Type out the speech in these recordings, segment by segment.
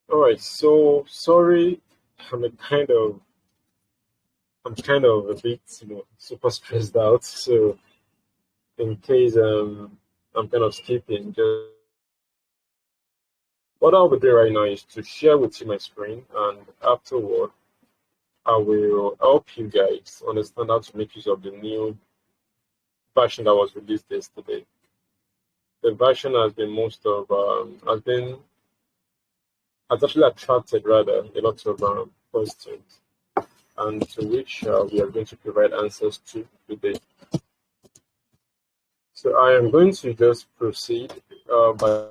All right, so sorry, I'm kind of a bit, super stressed out. So in case I'm kind of skipping, just what I'll be doing right now is to share with you my screen, and afterward I will help you guys understand how to make use of the new version that was released yesterday. The version has been has actually attracted rather a lot of questions, and to which we are going to provide answers to today. So I am going to just proceed by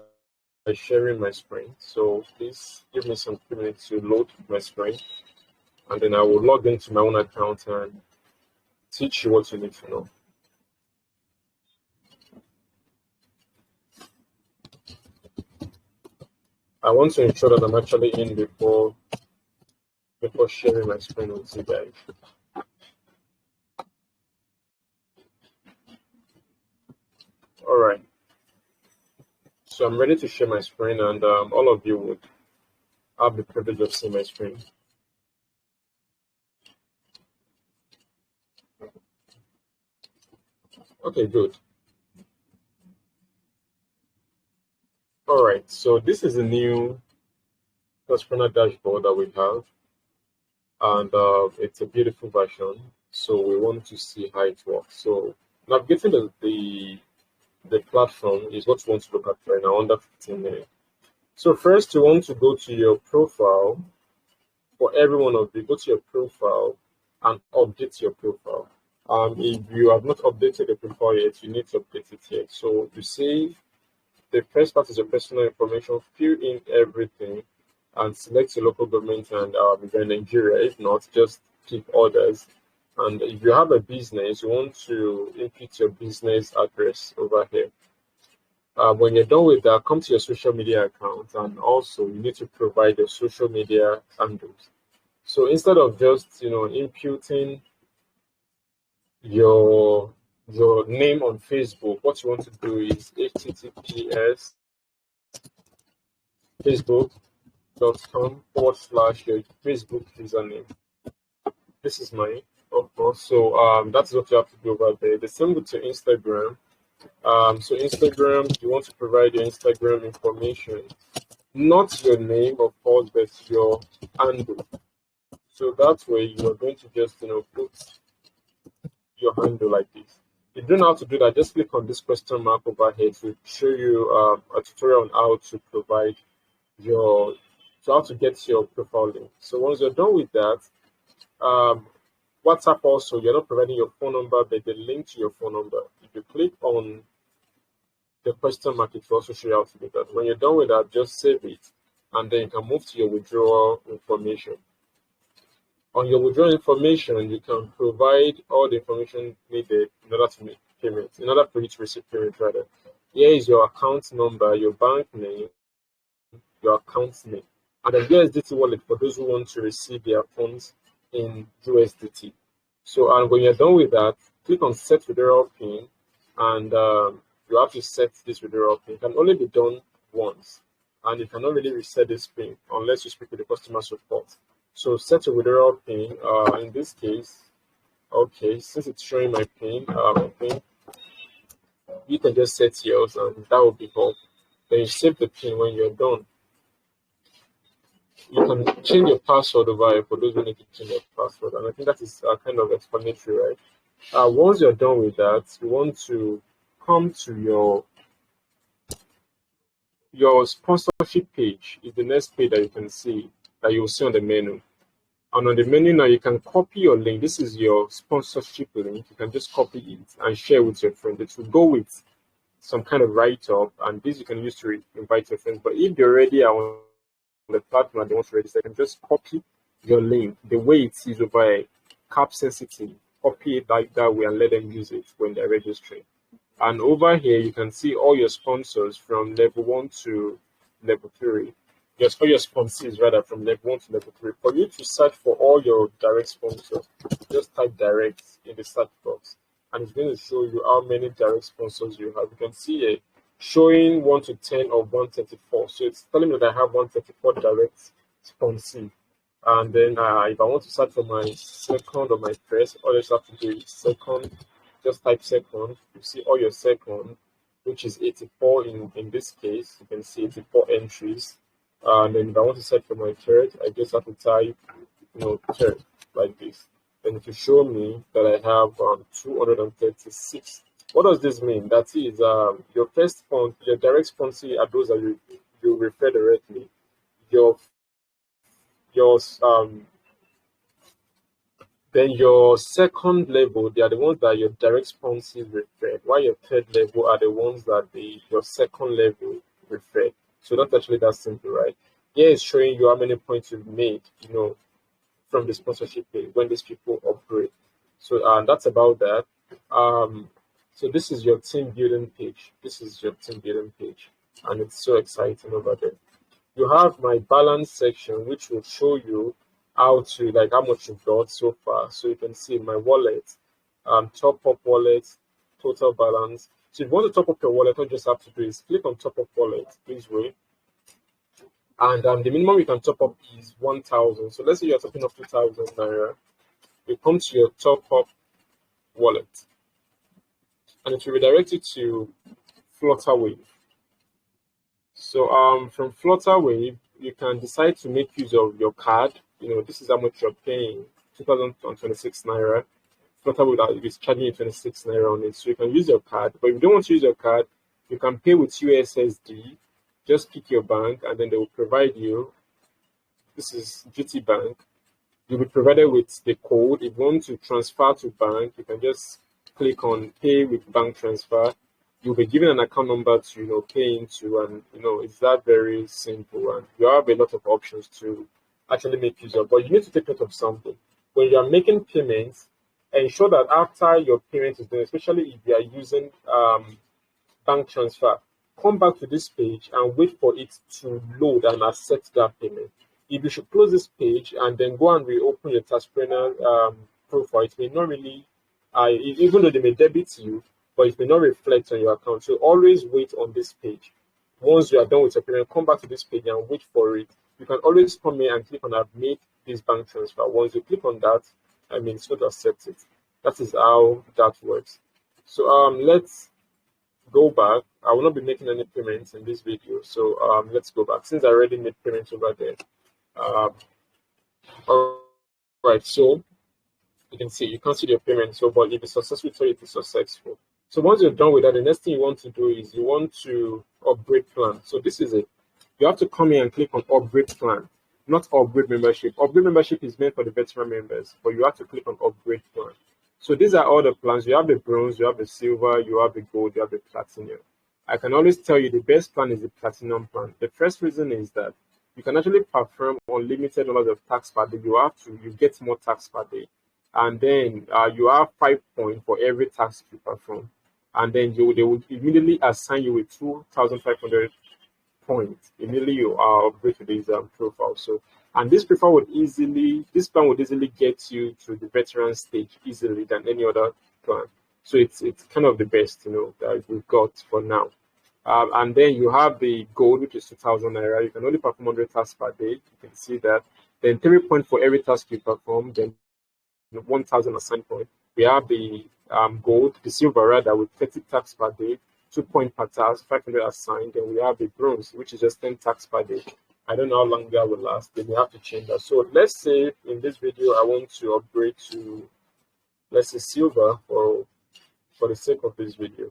sharing my screen. So please give me some few minutes to load my screen, and then I will log into my own account and teach you what you need to know. I want to ensure that I'm actually in before sharing my screen with you guys. All right. So I'm ready to share my screen, and all of you would have the privilege of seeing my screen. Okay, good. All right. So this is a new Taskrena dashboard that we have, and it's a beautiful version. So we want to see how it works. So navigating the platform is what you want to look at right now under 15 minutes. So first, you want to go to your profile. For every one of you, go to your profile and update your profile. If you have not updated the profile yet, you need to update it yet. So you see, the first part is your personal information. Fill in everything and select your local government and if you're in Nigeria. If not, just pick others. And if you have a business, you want to input your business address over here. When you're done with that, come to your social media account, and also you need to provide your social media handles. So instead of just imputing your name on Facebook, what you want to do is https facebook.com/ your Facebook username. This is mine, of course. So that's what you have to do over there. The same with your Instagram. So Instagram, you want to provide your Instagram information, not your name, of course, but your handle. So that way you are going to just put your handle like this. If you don't know how to do that, just click on this question mark over here to show you a tutorial on how to provide how to get your profile link. So once you're done with that, WhatsApp also, you're not providing your phone number, but the link to your phone number. If you click on the question mark, it will also show you how to do that. When you're done with that, just save it, and then you can move to your withdrawal information. On your withdrawal information, you can provide all the information needed in order to make payments, in order for you to receive payment rather. Here is your account number, your bank name, your account name, and the USDT wallet for those who want to receive their funds in USDT. So, and when you're done with that, click on set withdrawal pin, and you have to set this withdrawal pin. It can only be done once, and you cannot really reset this pin unless you speak with the customer support. So set a withdrawal pin. In this case, okay, since it's showing my pin, you can just set yours, and that will be all. Then you save the pin. When you're done, you can change your password over here for those who need to change their password. And I think that is kind of explanatory, right? Once you're done with that, you want to come to your sponsorship page. Is the next page that you can see, that you'll see on the menu. And on the menu now, you can copy your link. This is your sponsorship link. You can just copy it and share with your friends. It will go with some kind of write-up, and this you can use to invite your friends. But if they already are on the platform and they want to register, you can just copy your link the way it is over cap sensitive. Copy it like that way and let them use it when they're registering. And over here, you can see all your sponsors from level 1 to level 3. Yes, all your sponsors rather from level 1 to level 3. For you to search for all your direct sponsors, just type direct in the search box, and it's going to show you how many direct sponsors you have. You can see showing 1 to 10 of 134. So it's telling me that I have 134 direct sponsee. And then if I want to start from my second or my first, all you have to do is second, just type second. You see all your second, which is 84 in this case. You can see 84 entries. And then if I want to set for my third, I just have to type, third like this. Then it will show me that I have 236. What does this mean? That is, your first fund, your direct sponsor are those that you refer directly. Then your second level, they are the ones that your direct sponsors referred, while your third level are the ones that your second level referred. So not actually that simple, right? Here it's showing you how many points you've made, from the sponsorship page when these people upgrade. So that's about that. So this is your team building page. This is your team building page, and it's so exciting over there. You have my balance section, which will show you how much you've got so far. So you can see my wallet, top up wallet, total balance. So if you want to top up your wallet, all you just have to do is click on top up wallet this way. And the minimum you can top up is 1,000. So let's say you're topping up 2,000 naira. You come to your top up wallet, and it will redirect you to Flutterwave. So from Flutterwave, you can decide to make use of your card. This is how much you're paying, 2,026 naira. Flutterwave is charging you 26 naira on it. So you can use your card. But if you don't want to use your card, you can pay with USSD. Just pick your bank, and then they will provide you. This is GT Bank. You'll be provided with the code. If you want to transfer to bank, you can just click on pay with bank transfer. You'll be given an account number to pay into, and it's that very simple, and you have a lot of options to actually make use of. But you need to take note of something. When you are making payments, ensure that after your payment is done, especially if you are using bank transfer, come back to this page and wait for it to load and accept that payment. If you should close this page and then go and reopen your Taskrena profile, it may not really, even though they may debit you, but it may not reflect on your account. So always wait on this page. Once you are done with your payment, come back to this page and wait for it. You can always come here and click on I've made this bank transfer. Once you click on that, it's going to accept it. That is how that works. So let's go back. I will not be making any payments in this video. So let's go back since I already made payments over there. All right, so you can see, you can't see your payment. So, but if it's successful, so it is successful. So once you're done with that, the next thing you want to do is you want to upgrade plan. So this is it. You have to come here and click on upgrade plan, not upgrade membership. Upgrade membership is meant for the veteran members, but you have to click on upgrade plan. So these are all the plans. You have the bronze, you have the silver, you have the gold, you have the platinum. I can always tell you the best plan is the platinum plan. The first reason is that you can actually perform unlimited dollars of tax per day. You get more tax per day. And then you have 5 points for every task you perform. And then they will immediately assign you with 2,500 points. Immediately you are upgrade to this profile. So, and this plan would easily get you to the veteran stage easily than any other plan. So it's kind of the best, that we've got for now. And then you have the gold, which is 2,000 naira. You can only perform 100 tasks per day. You can see that. Then 3 points for every task you perform. Then 1,000 assigned point. We have the gold, the silver rather, with 30 tasks per day, 2 points per task, 500 assigned. Then we have the bronze, which is just 10 tasks per day. I don't know how long that will last. Then we have to change that. So let's say in this video I want to upgrade to, let's say, silver for the sake of this video.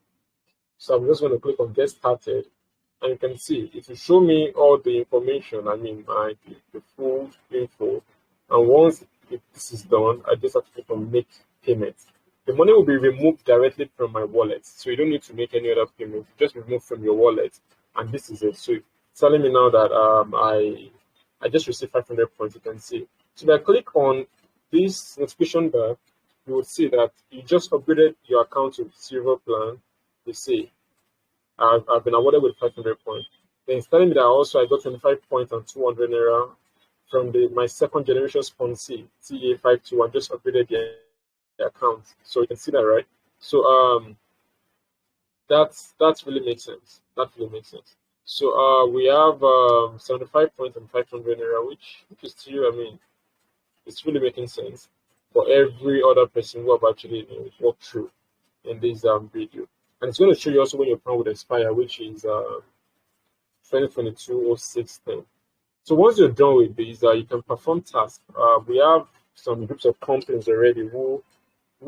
So I'm just going to click on get started, and you can see it will show me all the information. The full info. And once this is done, I just have to click on make payment. The money will be removed directly from my wallet, so you don't need to make any other payment. Just remove from your wallet, and this is it. So it's telling me now that I just received 500 points. You can see. So if I click on this notification bar, you will see that you just upgraded your account to silver plan. You see, I've been awarded with 500 points. Then it's telling me that also I got 25 points and 200 naira from my second generation sponsee, TA52. I just upgraded the account. So you can see that, right? So That really makes sense. That really makes sense. So we have 75 points and 500 naira, which is still, I mean, it's really making sense for every other person who have actually walked through in this video. And it's going to show you also when your plan would expire, which is 2022-06-10. So once you're done with these, you can perform tasks. We have some groups of companies already who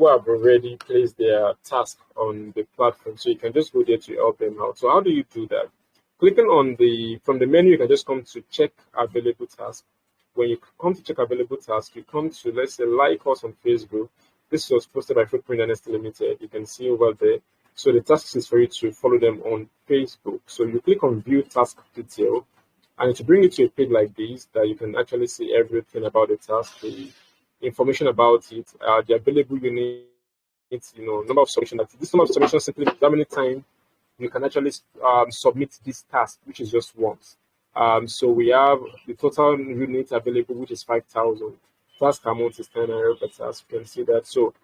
have already placed their task on the platform. So you can just go there to help them out. So how do you do that? Clicking on from the menu, you can just come to check available tasks. When you come to check available tasks, you come to, let's say, like us on Facebook. This was posted by Footprint NST Limited. You can see over there. So the task is for you to follow them on Facebook. So you click on view task detail, and to bring you to a page like this that you can actually see everything about the task, the information about it, the available units, number of submissions. This number of submissions simply means how many times you can actually submit this task, which is just once. So we have the total units available, which is 5,000. Task amount is 10 naira per task. You can see that. So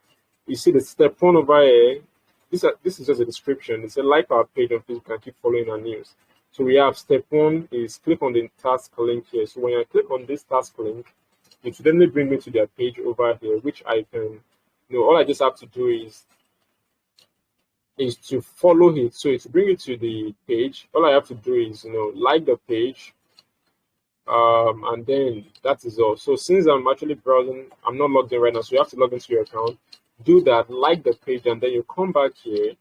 you see the step one over here. This is just a description. It's a like our page on Facebook and keep following our news. So we have step one is click on the task link here. So when I click on this task link, it will then bring me to their page over here, which I can, all I just have to do is to follow it. So to bring you to the page, all I have to do is, like the page, and then that is all. So since I'm actually browsing, I'm not logged in right now, so you have to log into your account. Do that, like the page, and then you come back here.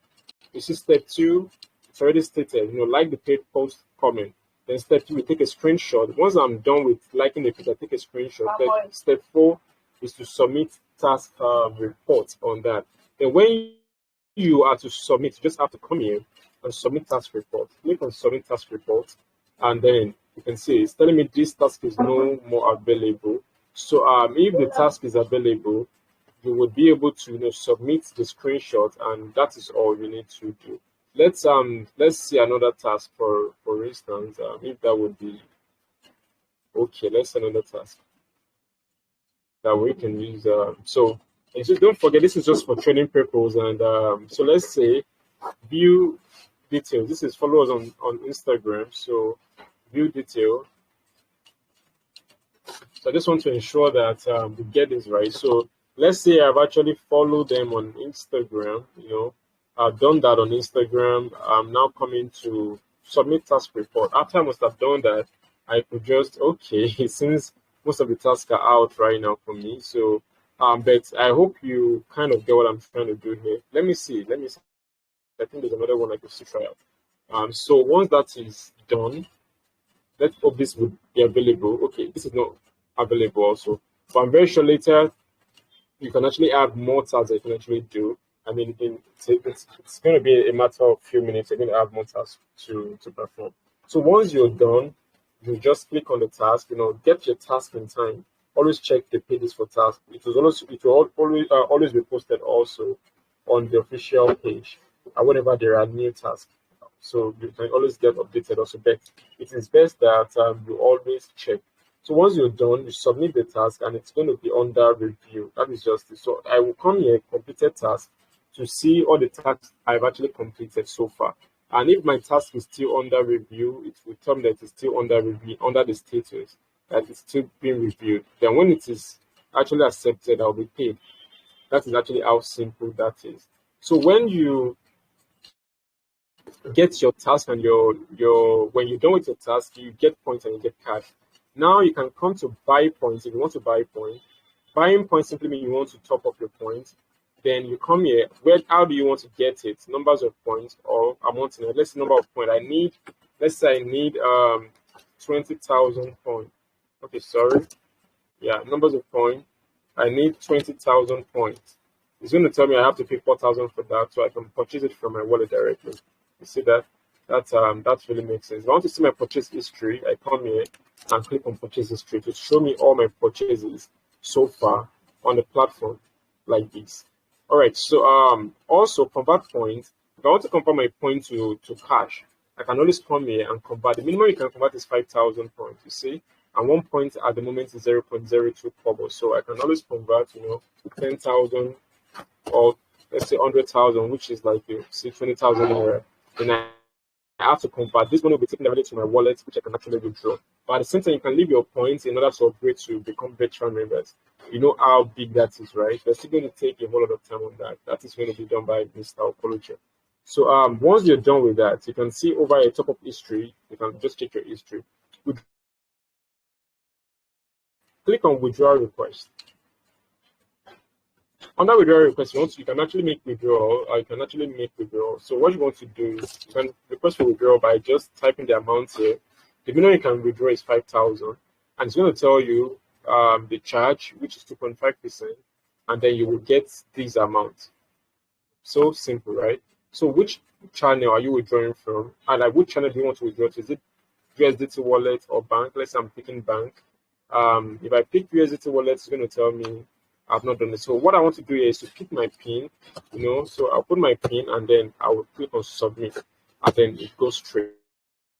You see step two, it's already stated, like the page, post, comment. Then step two, we take a screenshot. Once I'm done with liking the page, I take a screenshot. Then step four is to submit task report on that. Then when you are to submit, you just have to come here and submit task report. Click on submit task report, and then you can see it's telling me this task is no more available. So if the task is available, you would be able to submit the screenshot, and that is all you need to do. Let's see another task for instance, if that would be okay. Let's see another task that we can use. So don't forget, this is just for training purpose. And so let's say view details. This is follow us on Instagram. So view detail. So I just want to ensure that we get this right. So let's say I've actually followed them on Instagram. I've done that on Instagram. I'm now coming to submit task report. After I must have done that, I could just, okay, since most of the tasks are out right now for me. So, but I hope you kind of get what I'm trying to do here. Let me see. I think there's another one I could still try out. So once that is done, let's hope this would be available. Okay, this is not available also. But I'm very sure later you can actually add more tasks that you can actually do. I mean, it's going to be a matter of a few minutes. You're going to have more tasks to perform. So once you're done, you just click on the task. Get your task in time. Always check the pages for tasks. It will always be posted also on the official page whenever there are new tasks. So you can always get updated also. But it is best that you always check. So once you're done, you submit the task, and it's going to be under review. That is just it. So I will come here, completed task, to see all the tasks I've actually completed so far. And if my task is still under review, it will tell me that it's still under review, under the status, that it's still being reviewed. Then when it is actually accepted, I'll be paid. That is actually how simple that is. So when you get your task and when you're done with your task, you get points and you get cash. Now you can come to buy points if you want to buy points. Buying points simply means you want to top up your points. Then you come here. How do you want to get it? Numbers of points or amount in it. Let's say number of points. Let's say I need 20,000 points. Okay, sorry. Yeah, numbers of points. I need 20,000 points. It's going to tell me I have to pay 4,000 for that, so I can purchase it from my wallet directly. You see that? That really makes sense. If I want to see my purchase history, I come here and click on purchase history to show me all my purchases so far on the platform like this. All right, so also convert points. If I want to convert my point to cash, I can always come here and convert. The minimum you can convert is 5,000 points, you see, and 1 point at the moment is 0.02 kobo. So I can always convert, 10,000 or let's say 100,000, which is like say 20,000 naira, then I have to convert. This money will be taken directly to my wallet, which I can actually withdraw. But at the same time, you can leave your points in order to upgrade to become veteran members. You know how big that is, right? We're still going to take a whole lot of time on that. That is going to be done by Mr. Okolocha. So once you're done with that, you can see over a top of history, you can just check your history. Click on withdrawal request. Under withdrawal request, you can actually make withdrawal, or you can actually make withdrawal. So what you want to do is you can request for withdrawal by just typing the amount here. The minimum you can withdraw is 5,000, and it's going to tell you the charge, which is 2.5%, and then you will get this amount. So simple, right? So which channel are you withdrawing from, and like which channel do you want to withdraw to? Is it USDT wallet or bank? Let's say I'm picking bank. If I pick USDT wallet, it's going to tell me I've not done it. So what I want to do here is to pick my pin, so I'll put my pin and then I will click on submit, and then it goes straight.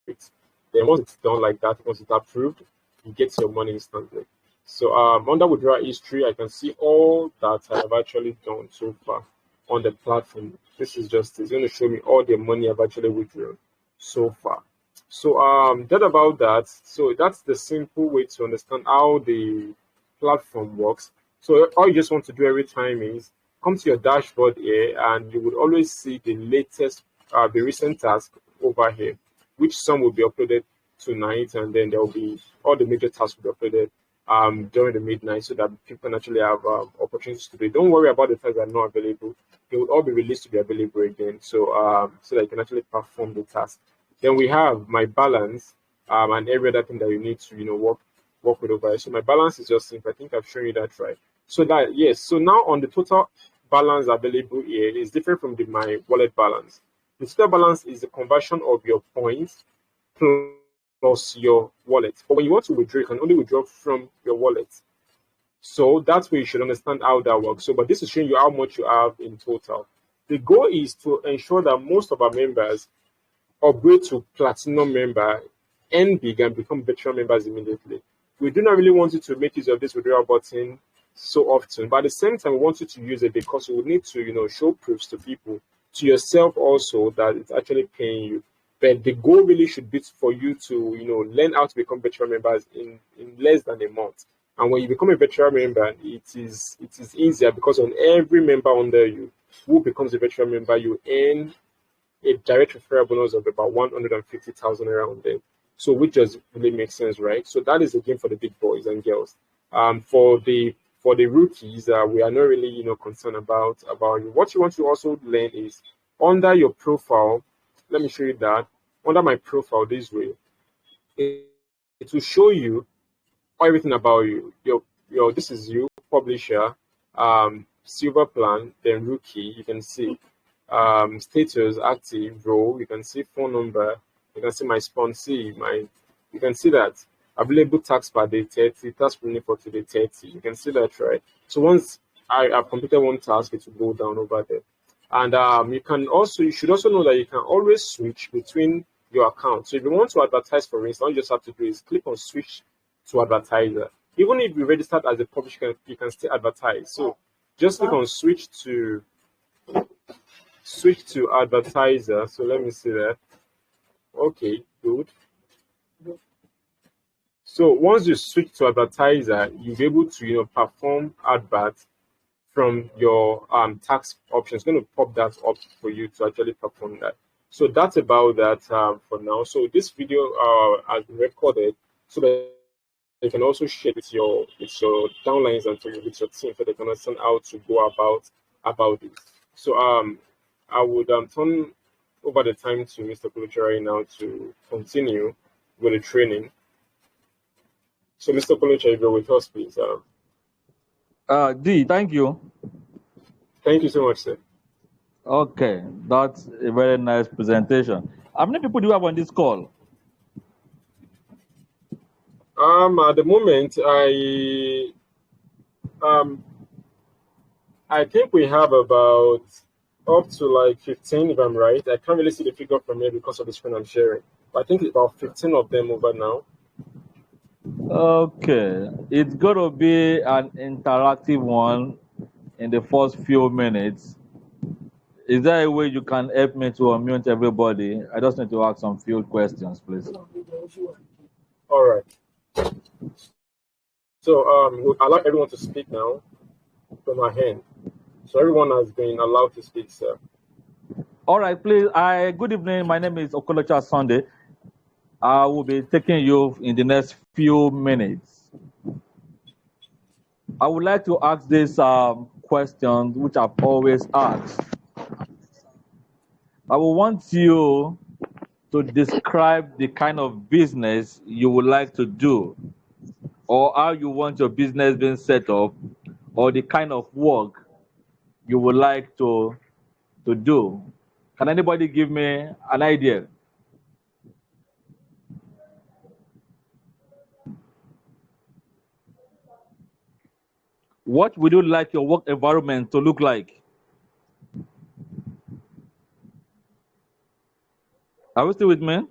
Then once it's done like that, once it's approved, you get your money instantly. So under withdrawal history, I can see all that I have actually done so far on the platform. This is just, it's going to show me all the money I've actually withdrawn so far. So that about that. So that's the simple way to understand how the platform works. So all you just want to do every time is come to your dashboard here, and you would always see the latest, the recent task over here, which some will be uploaded tonight, and then there will be all the major tasks will be uploaded during the midnight, so that people can actually have opportunities to do it. Don't worry about the tasks that are not available; they will all be released to be available again, so so that you can actually perform the task. Then we have my balance and every other thing that you need to work with over here. So my balance is just simple. I think I've shown you that, right? So that, yes. So now on the total balance available here is different from my wallet balance. The total balance is the conversion of your points plus your wallet. But when you want to withdraw, you can only withdraw from your wallet. So that's where you should understand how that works. So, but this is showing you how much you have in total. The goal is to ensure that most of our members upgrade to platinum member, and big, and become veteran members immediately. We do not really want you to make use of this withdrawal button so often, but at the same time, we want you to use it because you will need to, show proofs to people, to yourself also, that it's actually paying you. But the goal really should be for you to, learn how to become veteran members in less than a month. And when you become a veteran member, it is easier because on every member under you who becomes a veteran member, you earn a direct referral bonus of about 150,000 around there. So which just really makes sense, right? So that is the game for the big boys and girls. For the rookies, we are not really concerned about you. What you want to also learn is under your profile. Let me show you that. Under my profile this way, it will show you everything about you. Your this is you, publisher, silver plan, then rookie. You can see status, active, role. You can see phone number. You can see my sponsee. You can see that available tax per day 30, task planning for today 30. You can see that, right? So once I have completed one task, it will go down over there. And you should also know that you can always switch between your accounts. So if you want to advertise, for instance, all you just have to do is click on switch to advertiser. Even if you registered as a publisher, you can still advertise. So just click on switch to advertiser. So let me see that. Okay, good. So once you switch to advertiser, you'll be able to perform adverts from your tax options. It's going to pop that up for you to actually perform that. So that's about that for now. So this video has been recorded so that you can also share with your downlines and with your team, so they can understand how to go about this. So I would turn over the time to Mr. Kulucha right now to continue with the training. So Mr. Kulucha, if you're with us, please. D, thank you. Thank you so much, sir. Okay, that's a very nice presentation. How many people do you have on this call? At the moment, I think we have about up to like 15, if I'm right. I can't really see the figure from here because of the screen I'm sharing. But I think it's about 15 of them over now. Okay, it's going to be an interactive one in the first few minutes. Is there a way you can help me to unmute everybody? I just need to ask some few questions, please. All right. So we'll allow everyone to speak now from our hand. So everyone has been allowed to speak, sir. All right, please. Good evening. My name is Okolocha Sunday. I will be taking you in the next few minutes. I would like to ask this question, which I've always asked. I will want you to describe the kind of business you would like to do, or how you want your business being set up, or the kind of work you would like to do. Can anybody give me an idea? What would you like your work environment to look like? Are we still with me?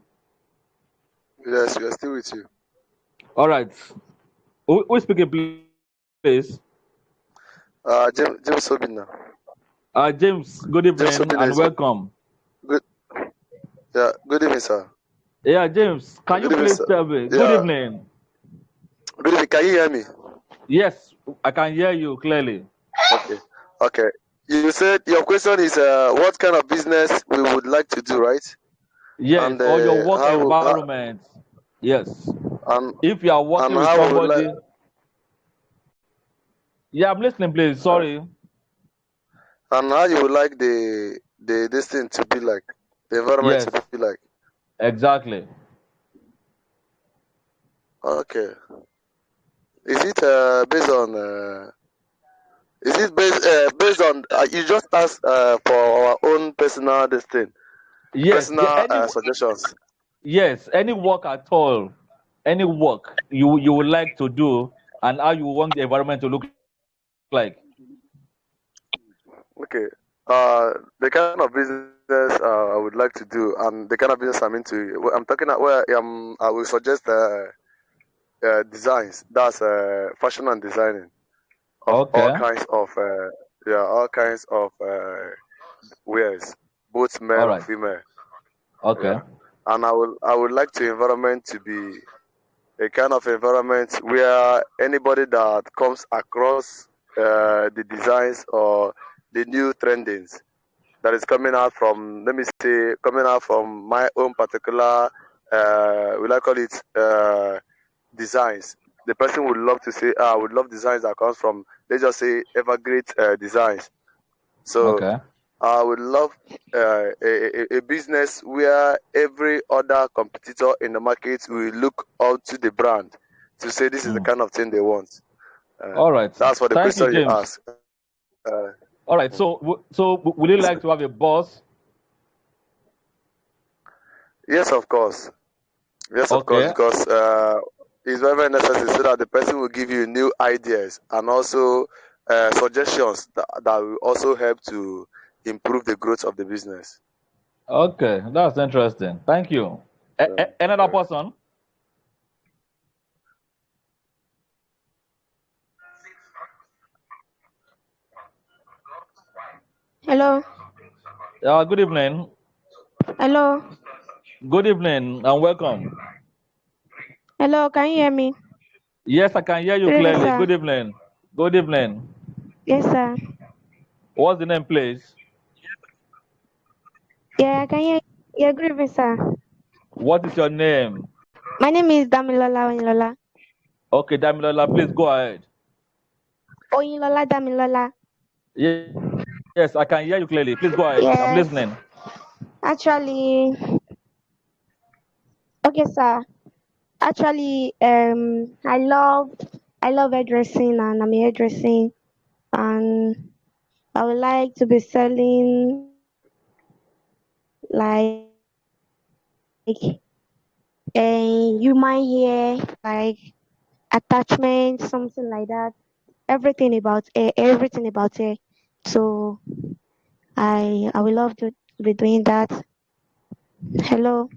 Yes, we are still with you. All right. Who is speaking, please? James Obina. James, good James evening Obina and is welcome. good. Yeah, good evening, sir. Yeah, James, can you Good evening, please sir. tell me? Good Yeah, evening. good evening. Can you hear me? Yes, I can hear you clearly. Okay. Okay. You said your question is what kind of business we would like to do, right? Yes, And or your work how environment. Yes. and If you are working with how we would like somebody. Yeah, I'm listening, please. Sorry. and how you would like the this thing to be like, the environment Yes, to be like. exactly. Okay. Is it based on is it based on you just ask for our own personal this thing, Yes, yeah, personal suggestions? yes, any work at all, any work you would like to do, and how you want the environment to look like. Okay. The kind of business I would like to do, and the kind of business I'm into. I'm talking about where I will suggest designs. That's fashion and designing of Okay. all kinds of wares, both All male, right. female. Okay. Yeah. And I would like the environment to be a kind of environment where anybody that comes across the designs or the new trendings that is coming out from, let me say, coming out from my own particular, will I call it, designs. The person would love to say, I would love designs that comes from, let's just say, Evergreen designs. So Okay. I would love a business where every other competitor in the market will look up to the brand to say this is the Mm. kind of thing they want. Uh, All right. that's for the Thank you, question you James. ask. All right. So would you like to have a boss? Yes, of course. Yes, of course, Okay. because it's very, very necessary so that the person will give you new ideas and also suggestions that will also help to improve the growth of the business. Okay. That's interesting. Thank you. Another Yeah. person? Hello. Good evening. Hello. Good evening and welcome. Hello. Can you hear me? Yes, I can hear you Good evening, clearly. sir. Good evening. Good evening. Yes, sir. What's the name, please? Yeah, I can hear you. Yeah, good evening, sir. What is your name? My name is Damilola Oyinlola. Okay, Damilola, please go ahead. Oyinlola Damilola. Ye- Yes, I can hear you clearly. Please go ahead. I'm Yes. listening. Actually, okay, sir. Actually, I love hairdressing and I'm hairdressing and I would like to be selling like human hair, like attachments, something like that. Everything about hair. So I will love to be doing that. Hello.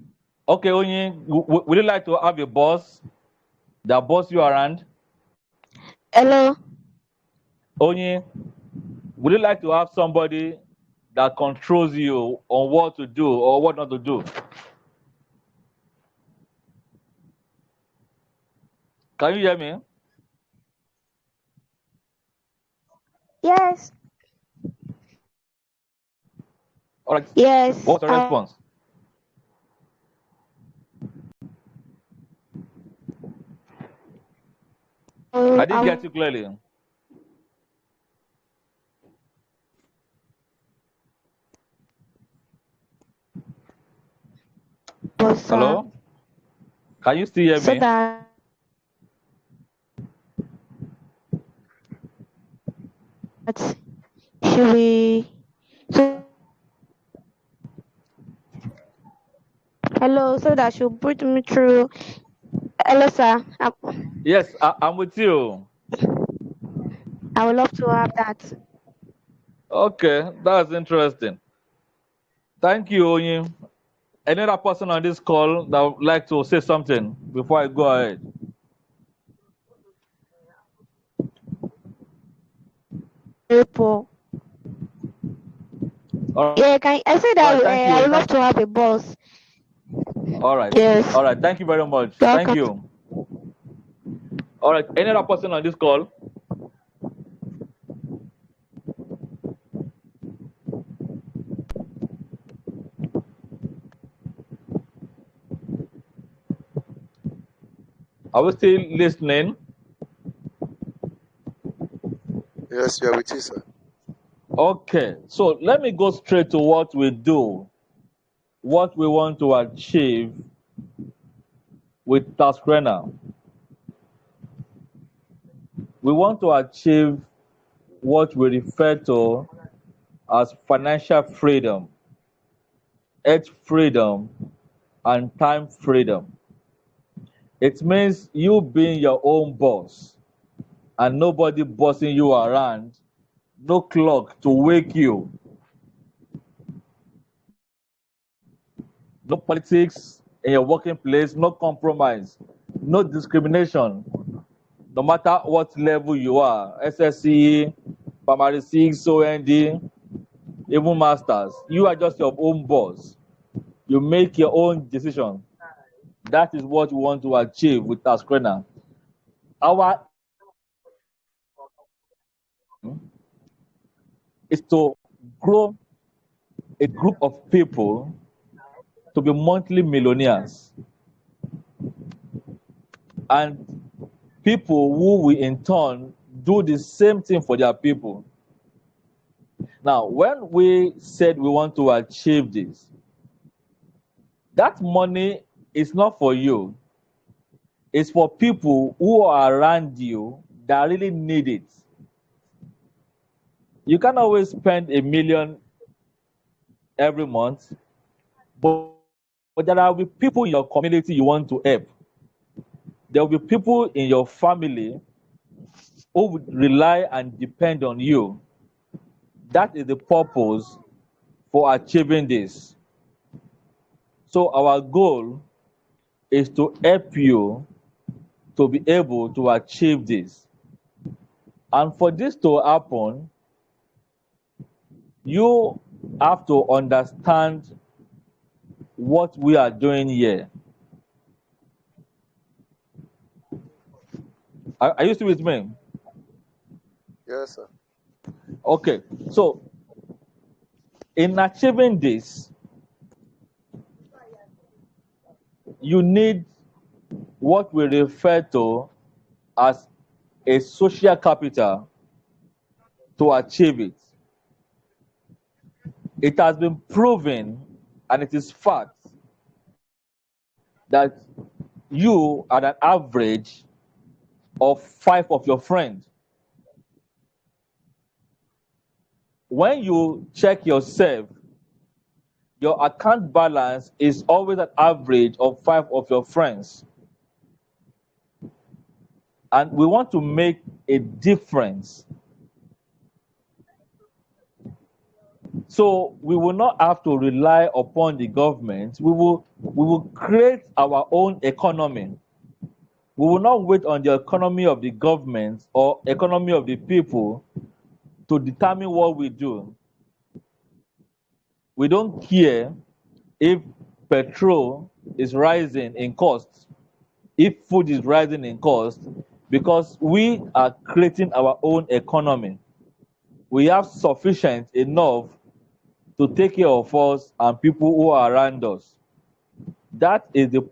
Okay, Onyi, would you like to have a boss that boss you around? Hello. Onyi, would you like to have somebody that controls you on what to do or what not to do. Can you hear me? Yes. All right. Yes. What's your response? I didn't get you clearly. Hello? Can you still hear so me? that should we hello, so that should put me through. Hello, sir. Yes, I'm with you. I would love to have that. Okay, that's interesting. Thank you, Onyi. Any other person on this call that would like to say something before I go ahead? Very poor. All Yeah, I said right, that thank you, I Onyi. would love to have a boss. All right, Yes. all right. Thank you very much. Thank Welcome. you. All right, any other person on this call? Are we still listening? Yes, we are with you, sir. Okay, so let me go straight to what we do, what we want to achieve with Taskrena. We want to achieve what we refer to as financial freedom, health freedom, and time freedom. It means you being your own boss and nobody bossing you around, no clock to wake you, no politics in your working place, no compromise, no discrimination, no matter what level you are, SSC, primary 6, OND, even masters. You are just your own boss. You make your own decision. That is what we want to achieve with Taskrena. Our is to grow a group of people to be monthly millionaires and people who will in turn do the same thing for their people. Now, when we said we want to achieve this, that money is not for you. It's for people who are around you that really need it. You can't always spend 1 million every month, but there will be people in your community you want to help. There will be people in your family who would rely and depend on you. That is the purpose for achieving this. So our goal is to help you to be able to achieve this. And for this to happen, you have to understand what we are doing here. Are you still with me? Yes, sir. Okay, so in achieving this, you need what we refer to as a social capital to achieve it. It has been proven, and it is fact, that you are an average of 5 of your friends. When you check yourself, your account balance is always an average of 5 of your friends. And we want to make a difference. So we will not have to rely upon the government. We will create our own economy. We will not wait on the economy of the government or economy of the people to determine what we do. We don't care if petrol is rising in cost, if food is rising in cost, because we are creating our own economy. We have sufficient enough to take care of us and people who are around us. That is the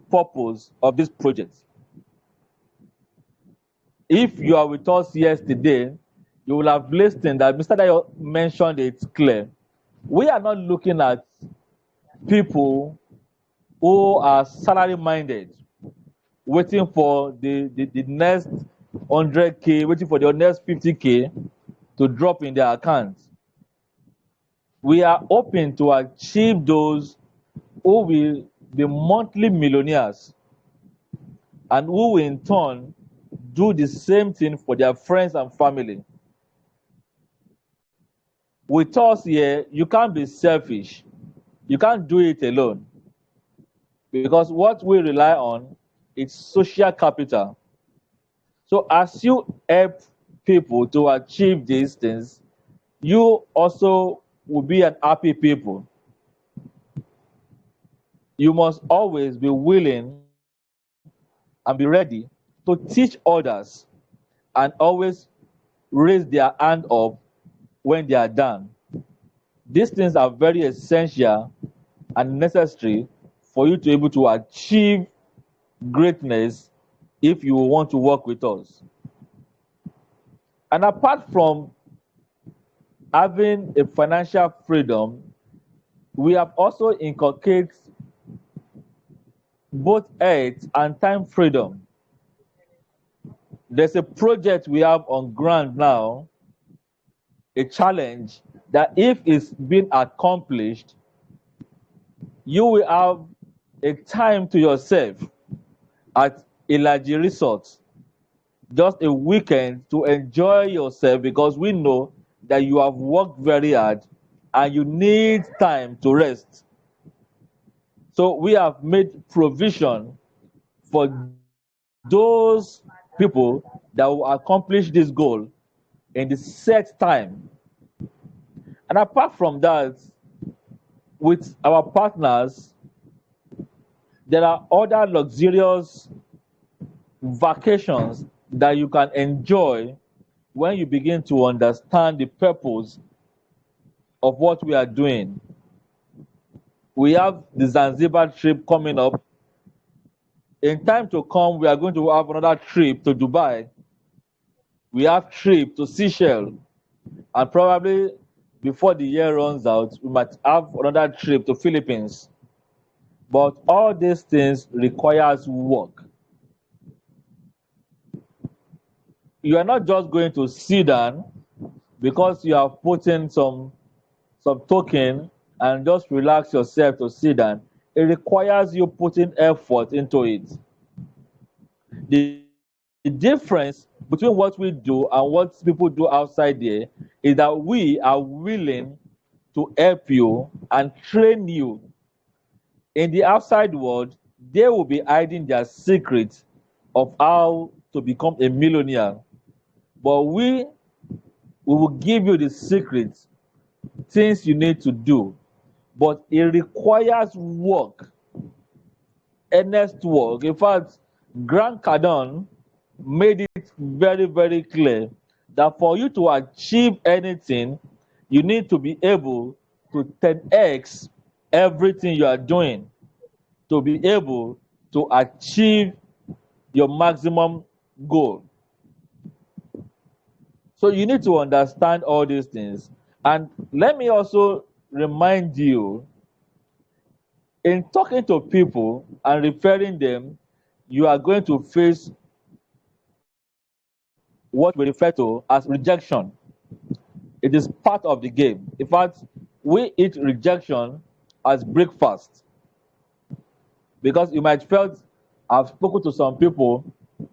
purpose of this project. If you are with us yesterday, you will have listened that Mr. Dayo mentioned it clear. We are not looking at people who are salary minded, waiting for the next 100K, waiting for the next 50K to drop in their account. We are hoping to achieve those who will be monthly millionaires and who will in turn do the same thing for their friends and family. With us here, you can't be selfish. You can't do it alone. Because what we rely on is social capital. So as you help people to achieve these things, you also will be an happy people. You must always be willing and be ready to teach others and always raise their hand up when they are done. These things are very essential and necessary for you to be able to achieve greatness if you want to work with us. And apart from having a financial freedom, we have also inculcated both health and time freedom. There's a project we have on ground now, a challenge that if it's been accomplished, you will have a time to yourself at Ilaji Resort, just a weekend to enjoy yourself because we know that you have worked very hard and you need time to rest. So we have made provision for those people that will accomplish this goal in the set time. And apart from that, with our partners, there are other luxurious vacations that you can enjoy when you begin to understand the purpose of what we are doing. We have the Zanzibar trip coming up. In time to come, we are going to have another trip to Dubai. We have trip to Seychelles, and probably before the year runs out, we might have another trip to Philippines. But all these things requires work. You are not just going to sit down because you have put in some token and just relax yourself to sit down. It requires you putting effort into it. The difference between what we do and what people do outside there is that we are willing to help you and train you. In the outside world, they will be hiding their secrets of how to become a millionaire. But we will give you the secrets, things you need to do. But it requires work, earnest work. In fact, Grant Cardone made it very, very clear that for you to achieve anything, you need to be able to 10x everything you are doing to be able to achieve your maximum goal. So you need to understand all these things. And let me also remind you, in talking to people and referring them, you are going to face what we refer to as rejection. It is part of the game. In fact, we eat rejection as breakfast because you might felt I've spoken to some people,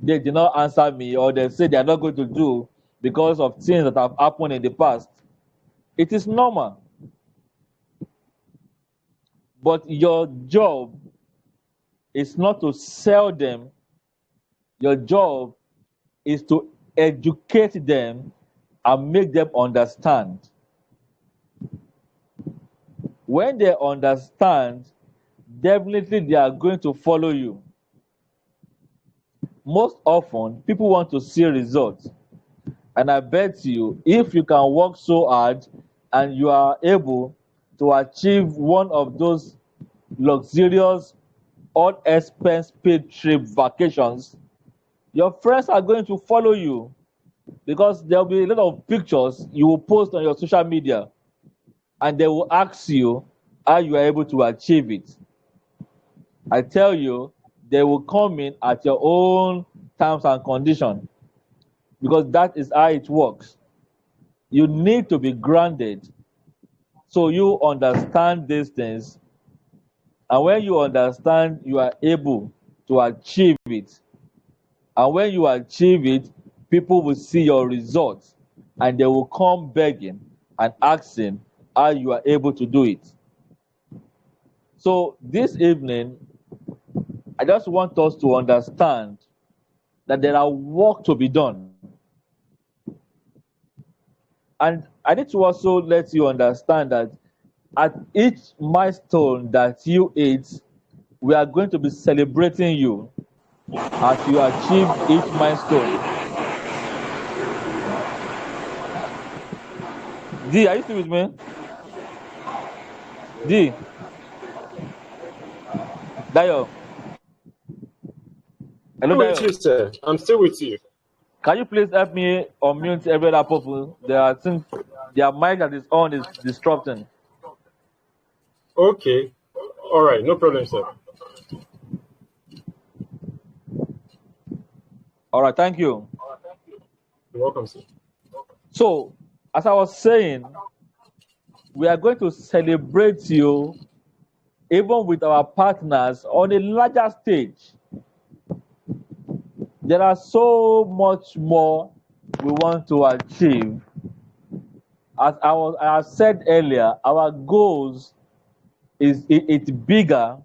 they did not answer me, or they say they are not going to do because of things that have happened in the past. It is normal. But your job is not to sell them. Your job is to educate them and make them understand. When they understand, definitely they are going to follow you. Most often, people want to see results. And I bet you, if you can work so hard and you are able to achieve one of those luxurious, all expense paid trip vacations, your friends are going to follow you because there'll be a lot of pictures you will post on your social media and they will ask you how you are able to achieve it. I tell you, they will come in at your own terms and conditions because that is how it works. You need to be grounded so you understand these things. And when you understand, you are able to achieve it. And when you achieve it, people will see your results and they will come begging and asking how you are able to do it. So this evening, I just want us to understand that there are work to be done. And I need to also let you understand that at each milestone that you hit, we are going to be celebrating you as you achieve each milestone. D, are you still with me? D, Dayo. Hello, I'm with Dayo. you, sir. I'm still with you. Can you please help me unmute every other person? There are things, their mic that is on is disrupting. Okay. All right. No problem, sir. All right, thank you. You're welcome, sir. So, as I was saying, we are going to celebrate you even with our partners on a larger stage. There are so much more we want to achieve. As I said earlier, our goals it's bigger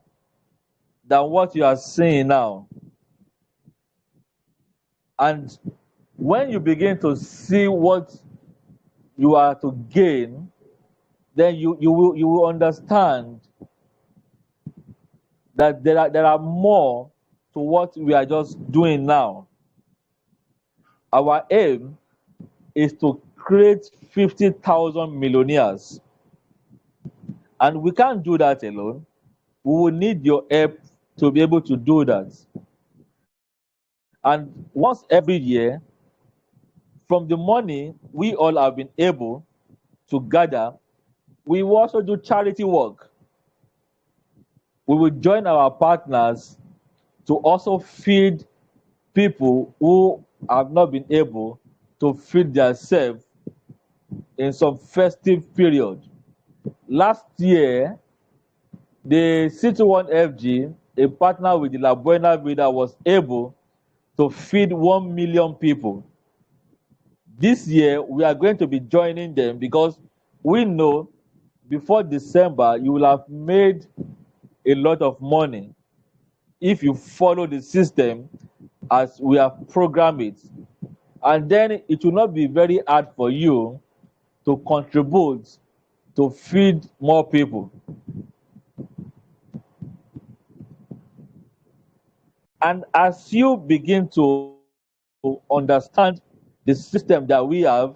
than what you are seeing now. And when you begin to see what you are to gain, then you will understand that there are more to what we are just doing now. Our aim is to create 50,000 millionaires. And we can't do that alone. We will need your help to be able to do that. And once every year, from the money we all have been able to gather, we will also do charity work. We will join our partners to also feed people who have not been able to feed themselves in some festive period. Last year, the C21FG, a partner with the La Buena Vida, was able to feed 1 million people. This year, we are going to be joining them because we know before December, you will have made a lot of money if you follow the system as we have programmed it. And then it will not be very hard for you to contribute to feed more people. And as you begin to understand the system that we have,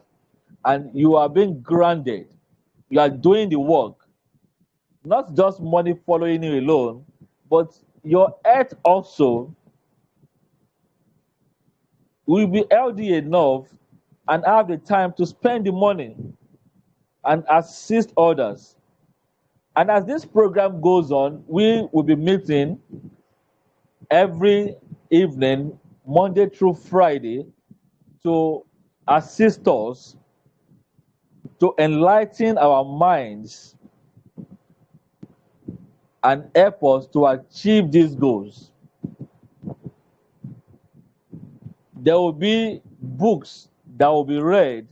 and you are being grounded, you are doing the work, not just money following you alone, but your health also will be healthy enough and have the time to spend the money and assist others. And as this program goes on, we will be meeting every evening, Monday through Friday, to assist us to enlighten our minds and help us to achieve these goals. There will be books that will be read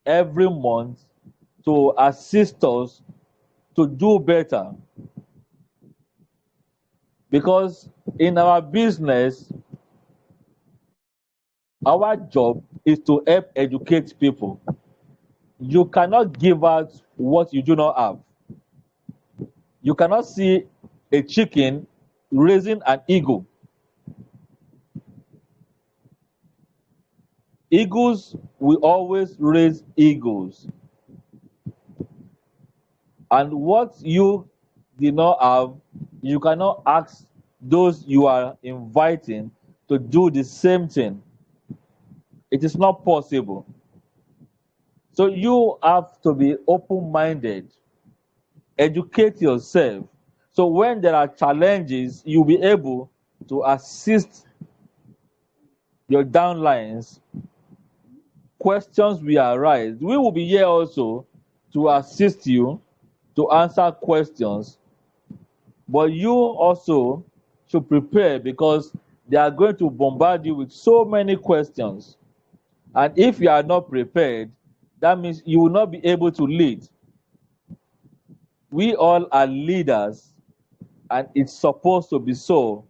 every month to assist us to do better. Because in our business, our job is to help educate people. You cannot give out what you do not have. You cannot see a chicken raising an eagle. Eagles will always raise eagles. And what you did not have, you cannot ask those you are inviting to do the same thing. It is not possible. So you have to be open-minded, educate yourself. So when there are challenges, you'll be able to assist your downlines. Questions will arise. We will be here also to assist you, to answer questions. But you also should prepare, because they are going to bombard you with so many questions. And if you are not prepared, that means you will not be able to lead. We all are leaders, and it's supposed to be so.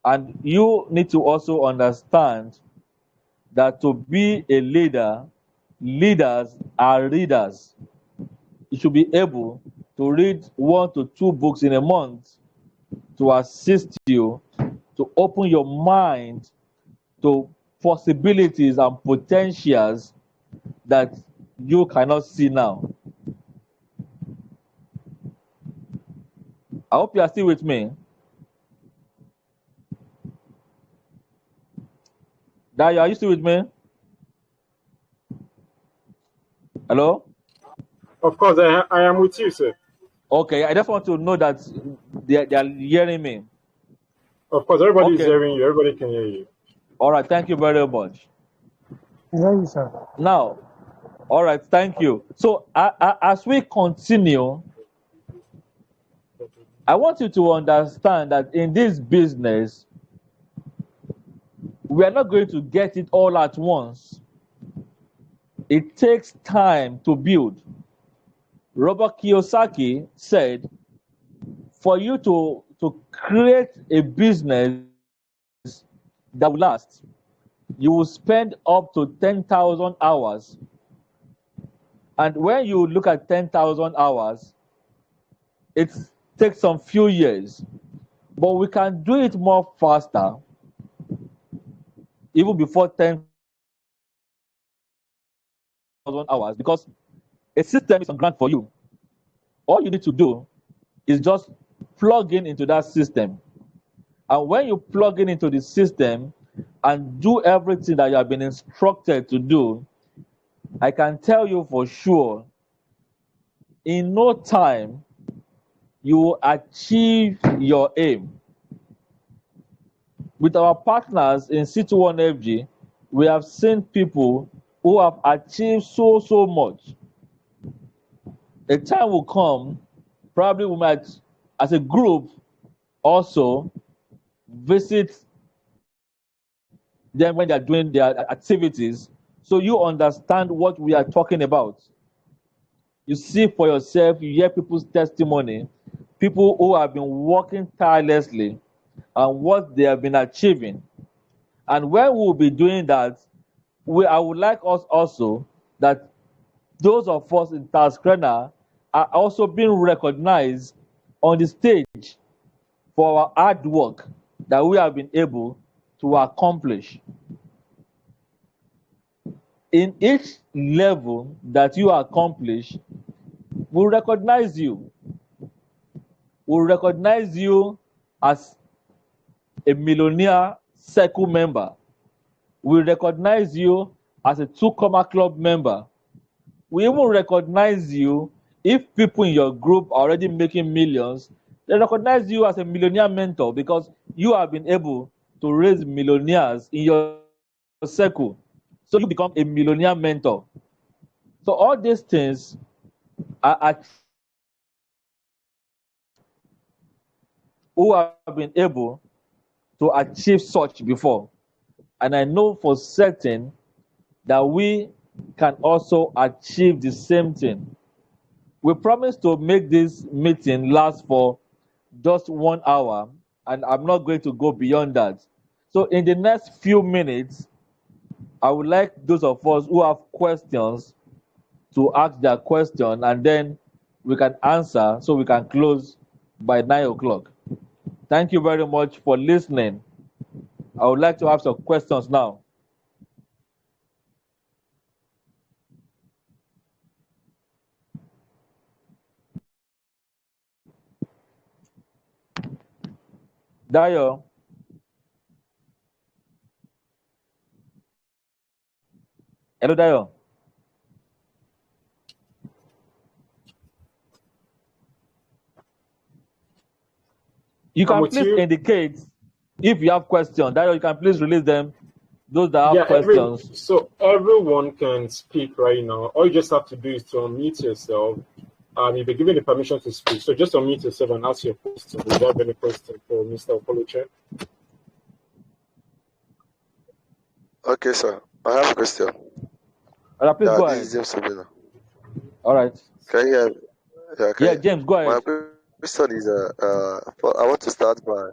And you need to also understand that to be a leader, leaders are readers. You should be able to read 1 to 2 books in a month to assist you to open your mind to possibilities and potentials that you cannot see now. I hope you are still with me. Dayo, are you still with me? Hello? Of course, I am with you, sir. Okay, I just want to know that they are hearing me. Of course, everybody is Okay. hearing you. Everybody can hear you. All right, thank you very much. Yes, sir. Now, all right, thank you. So as we continue, I want you to understand that in this business, we are not going to get it all at once. It takes time to build. Robert Kiyosaki said, for you to create a business that will last, you will spend up to 10,000 hours. And when you look at 10,000 hours, it takes some few years. But we can do it more faster, even before 10,000 hours, because a system is on ground for you. All you need to do is just plug in into that system. And when you plug in into the system and do everything that you have been instructed to do, I can tell you for sure, in no time, you will achieve your aim. With our partners in C21FG, we have seen people who have achieved so much. A time will come, probably we might, as a group, also visit them when they are doing their activities, so you understand what we are talking about. You see for yourself, you hear people's testimony, people who have been working tirelessly and what they have been achieving. And when we'll be doing that, I would like us also that those of us in Taskrena are also being recognized on the stage for our hard work that we have been able to accomplish. In each level that you accomplish, we'll recognize you. We'll recognize you as a millionaire circle member. We'll recognize you as a two-comma club member. We even recognize you if people in your group are already making millions. They recognize you as a millionaire mentor because you have been able to raise millionaires in your circle. So you become a millionaire mentor. So all these things are who have been able to achieve such before. And I know for certain that we can also achieve the same thing. We promise to make this meeting last for just 1 hour, and I'm not going to go beyond that. So in the next few minutes, I would like those of us who have questions to ask their question, and then we can answer so we can close by 9 o'clock. Thank you very much for listening. I would like to have some questions now. Dayo. Hello, Dayo. You I'm can with please you. indicate if you have questions. Dayo, you can please release them. Those that have questions. So everyone can speak right now. All you just have to do is to unmute yourself. You'll be given the permission to speak. So just unmute yourself and ask your question. Do you have any question for Mr. Okoloche? Okay, sir. I have a question. Please go This ahead. is James Obina. All right. Can you hear me? Yeah, James, go My ahead. question is I want to start by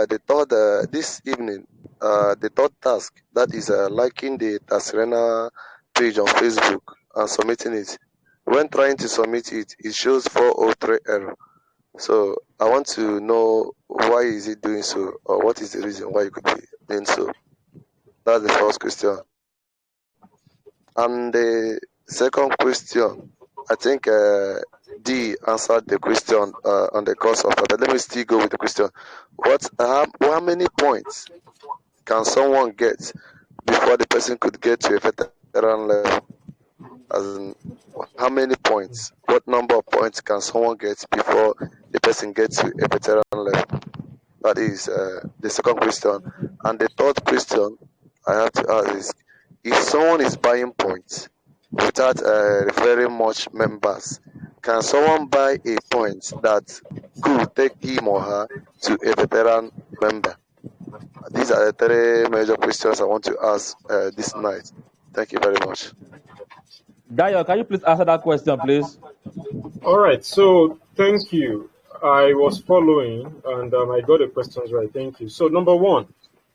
the third this evening. The third task, that is liking the Taskrena page on Facebook and submitting it. When trying to submit it, it shows 403 error. So I want to know why is it doing so, or what is the reason why it could be doing so. That's the first question. And the second question, I think D answered the question on the course of, but let me still go with the question. How many points can someone get before the person could get to a veteran level? As in, how many points? What number of points can someone get before the person gets to a veteran level? That is the second question. And the third question I have to ask is, if someone is buying points without referring much members, can someone buy a point that could take him or her to a veteran member? These are the three major questions I want to ask this night. Thank you very much. Dayo, can you please answer that question, please? All right. So thank you. I was following and I got the questions right. Thank you. So number one,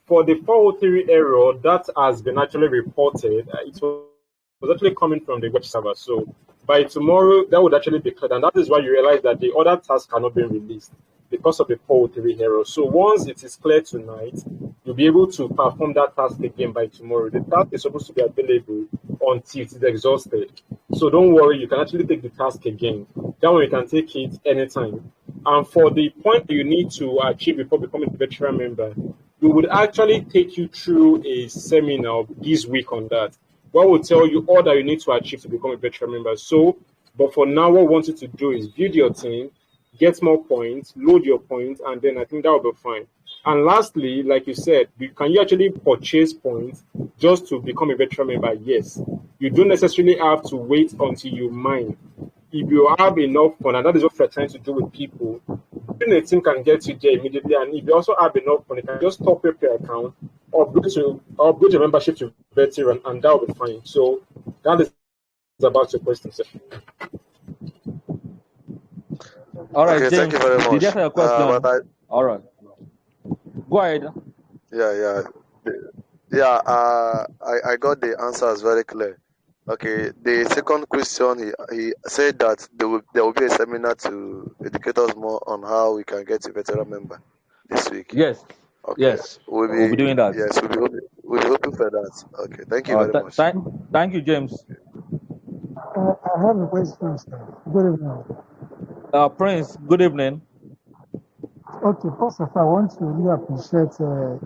for the 403 error that has been actually reported, it was actually coming from the web server. So by tomorrow, that would actually be cleared. And that is why you realize that the other tasks cannot be released because of the 403 error. So once it is clear tonight, you'll be able to perform that task again by tomorrow. The task is supposed to be available until it is exhausted. So don't worry, you can actually take the task again. That one you can take it anytime. And for the point you need to achieve before becoming a veteran member, we would actually take you through a seminar this week on that. What will tell you all that you need to achieve to become a veteran member. So, but for now, what we want you to do is build your team, get more points, load your points, and then I think that will be fine. And lastly, like you said, can you actually purchase points just to become a veteran member? Yes. You don't necessarily have to wait until you mine. If you have enough fun, and that is what we're trying to do with people, a team can get you there immediately. And if you also have enough fun, you can just top up your account, upgrade your membership to veteran, and that will be fine. So that is about your question, sir. All right, Okay, James. thank you very Did much. you answer your question? All right. Go ahead. I got the answers very clear. Okay, the second question, he said that there will be a seminar to educate us more on how we can get a veteran member this week. Yes. Okay, Yes. We'll be doing that. Yes, we'll be hoping for that. Okay, thank you very much. Thank you, James. I have a question, sir. Good evening. Prince, good evening. Okay, first of all, I want to really appreciate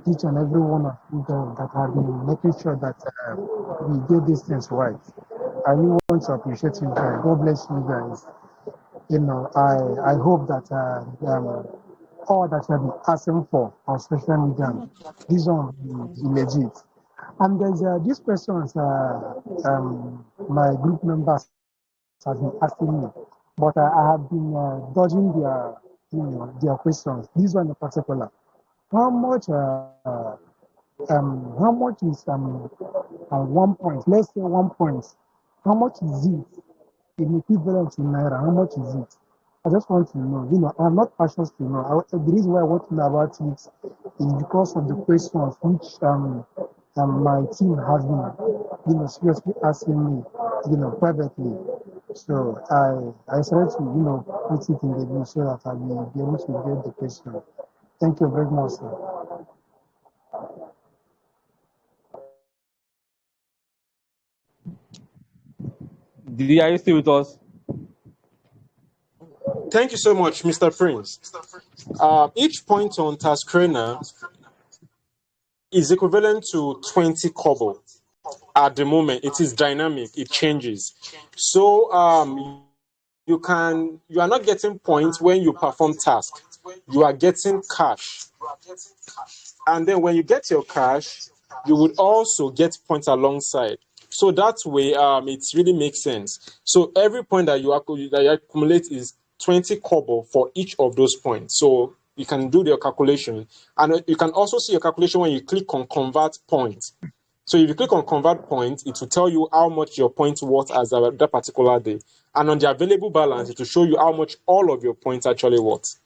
each and every one of you that have been making sure that we get these things right. I really want to appreciate you guys. God bless you guys. You know, I hope that all that you have been asking for on social media, this one will be legit. And there's these questions my group members have been asking me, but I have been dodging their questions. This one in particular, how much how much is 1 point? Let's say 1 point. How much is it in equivalent to naira? How much is it? I just want to know. You know, I'm not anxious to know. The reason why I want to know about it is because of the questions which my team has been, seriously asking me, privately. So I decided to, put it in the view so that I will be able to get the question. Thank you very much, sir. Didi, are you still with us? Thank you so much, Mr. Prince. Each point on Taskrena is equivalent to 20 kobo. At the moment, it is dynamic, it changes. So you are not getting points when you perform task. You are getting cash. And then when you get your cash, you would also get points alongside. So that way, it really makes sense. So every point that you accumulate is 20 kobo for each of those points. So you can do your calculation. And you can also see your calculation when you click on convert points. So if you click on convert points, it will tell you how much your points worth as of that particular day. And on the available balance, it will show you how much all of your points actually worth.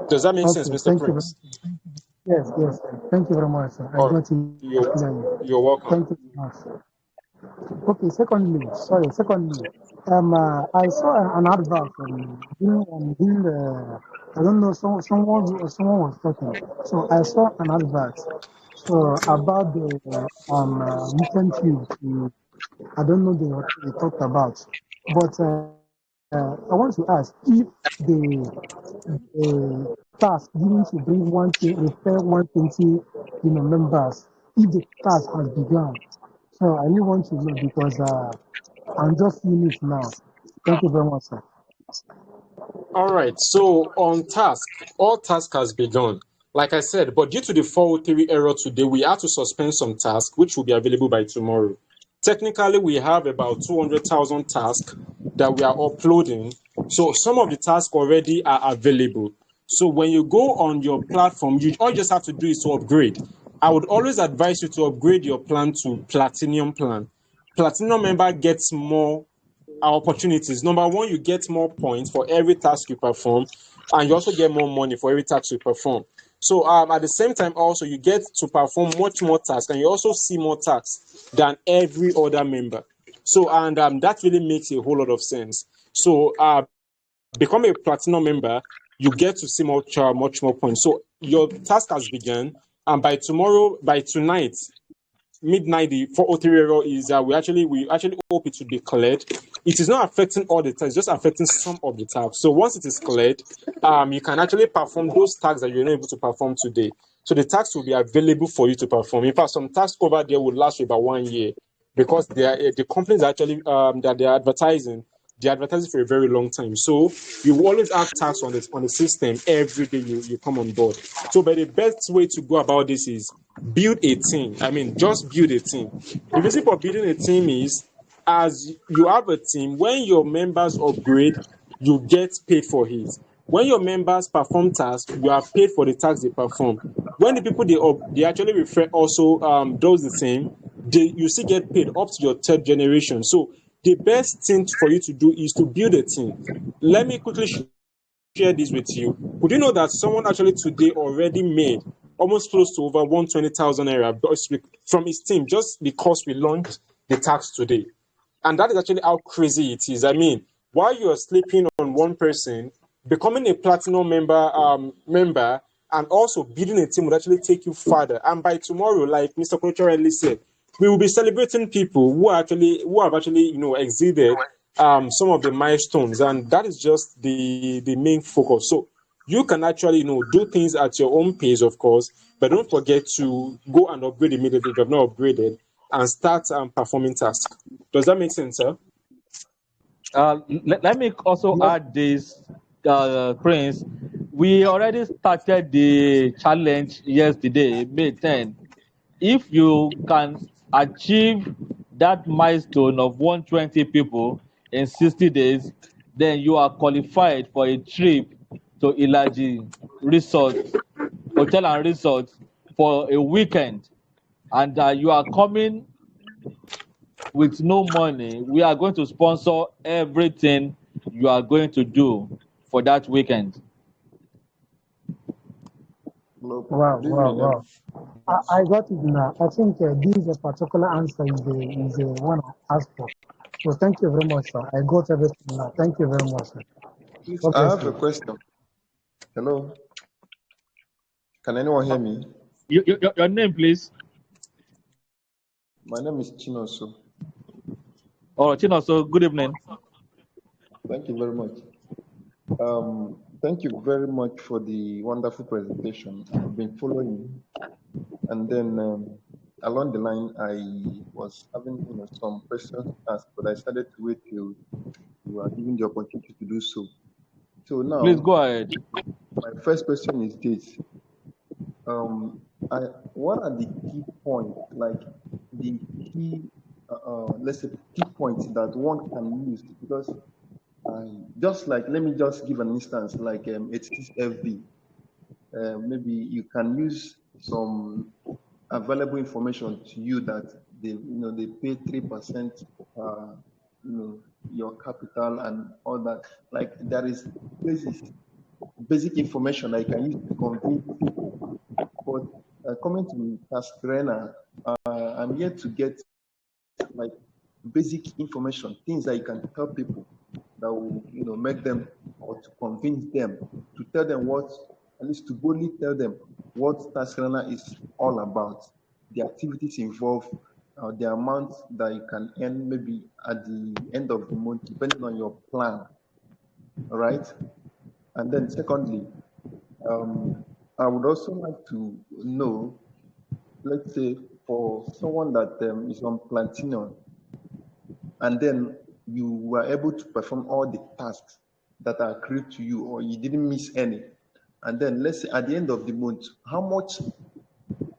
Does that make sense, Okay, Mr. thank you. Prince? Yes, sir. Thank you very much, sir. I Or got it clearly. you're welcome. Thank you very much. Okay, secondly, I saw an advert I don't know, someone was talking. So I saw an advert, so about the recent news, I don't know what they talked about, but I want to ask if the task given to bring refer 120, members, if the task has begun. So I really want to know because I'm just seeing it now. Thank you very much, sir. All right. So on task, all task has begun. Like I said, but due to the 403 error today, we have to suspend some tasks, which will be available by tomorrow. Technically, we have about 200,000 tasks that we are uploading. So some of the tasks already are available. So when you go on your platform, all you just have to do is to upgrade. I would always advise you to upgrade your plan to Platinum plan. Platinum member gets more opportunities. Number one, you get more points for every task you perform, and you also get more money for every task you perform. So at the same time, also you get to perform much more tasks, and you also see more tasks than every other member. So and that really makes a whole lot of sense. So become a platinum member, you get to see much more points. So your task has begun, and by tonight, midnight, the 403 error is we actually hope it will be cleared. It is not affecting all the tasks, it's just affecting some of the tasks. So once it is cleared, you can actually perform those tasks that you're not able to perform today. So the tasks will be available for you to perform. In fact, some tasks over there will last for about 1 year because the companies actually that they're advertising for a very long time. So you will always have tasks on the system every day you come on board. So but the best way to go about this is build a team. I mean, just build a team. The reason for building a team is as you have a team, when your members upgrade, you get paid for it. When your members perform tasks, you are paid for the tasks they perform. When the people they actually refer also does the same, you still get paid up to your third generation. So the best thing for you to do is to build a team. Let me quickly share this with you. Would you know that someone actually today already made almost close to over 120,000 naira from his team just because we launched the tax today? And that is actually how crazy it is. I mean, while you are sleeping on one person, becoming a platinum member and also building a team would actually take you further. And by tomorrow, like Mr. Kulturally said, we will be celebrating people who have actually exceeded some of the milestones, and that is just the main focus. So you can actually do things at your own pace, of course, but don't forget to go and upgrade immediately if you have not upgraded and start performing tasks. Does that make sense, sir? Let me also add this, Prince. We already started the challenge yesterday, May 10. If you can achieve that milestone of 120 people in 60 days, then you are qualified for a trip to Ilaji Resort, Hotel and Resort for a weekend. And you are coming with no money. We are going to sponsor everything you are going to do for that weekend. Wow. I got it now. I think this particular answer is the one I asked for. So thank you very much, sir. I got everything now. Thank you very much, sir. Please, God I bless have a you. question. Hello, can anyone hear me? Your name, please. My name is Chinoso. Oh, Chino, so good evening. Thank you very much. Thank you very much for the wonderful presentation. I've been following, and then along the line, I was having some questions to ask, but I started to wait till you are given the opportunity to do so. So Please now, go ahead. my first question is this: what are the key points, like the key, let's say, key points that one can use? Because just like, let me just give an instance, like 86FB. Maybe you can use some available information to you that they pay 3%, your capital and all that. Like there is basic information I can use to convince people. But coming to Taskrena, I'm here to get like basic information, things that you can tell people that will make them, or to convince them, to tell them what, at least to boldly tell them what Taskrena is all about, the activities involved, the amount that you can earn maybe at the end of the month, depending on your plan. All right. And then secondly, I would also like to know, let's say for someone that is on Platinum, and then you were able to perform all the tasks that are accrued to you, or you didn't miss any. And then let's say at the end of the month, how much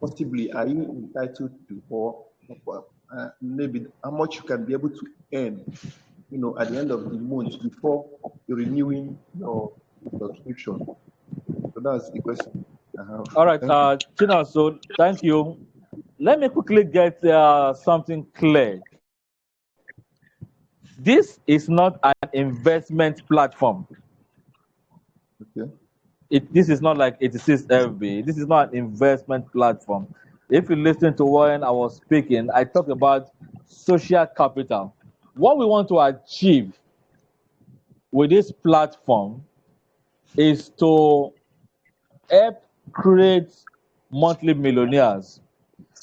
possibly are you entitled to, or maybe how much you can be able to earn, at the end of the month before you're renewing your subscription? So that's the question I have. All right, Thank you. Chino, so thank you. Let me quickly get something clear. This is not an investment platform. Okay. This is not like 86FB. This is not an investment platform. If you listen to when I was speaking, I talked about social capital. What we want to achieve with this platform is to help create monthly millionaires.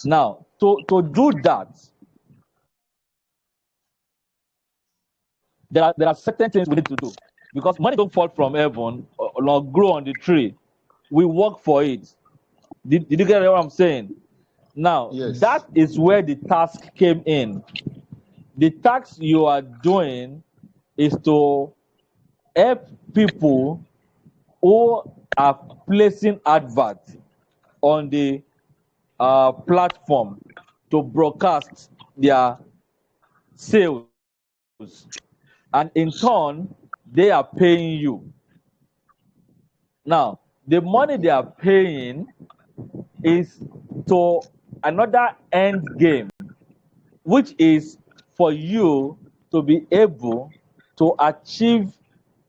Now, to do that, there are certain things we need to do, because money don't fall from heaven or grow on the tree. We work for it. Did you get what I'm saying? Now, Yes. that is where the task came in. The task you are doing is to help people who are placing adverts on the platform to broadcast their sales, and in turn they are paying you. Now, the money they are paying is to another end game, which is for you to be able to achieve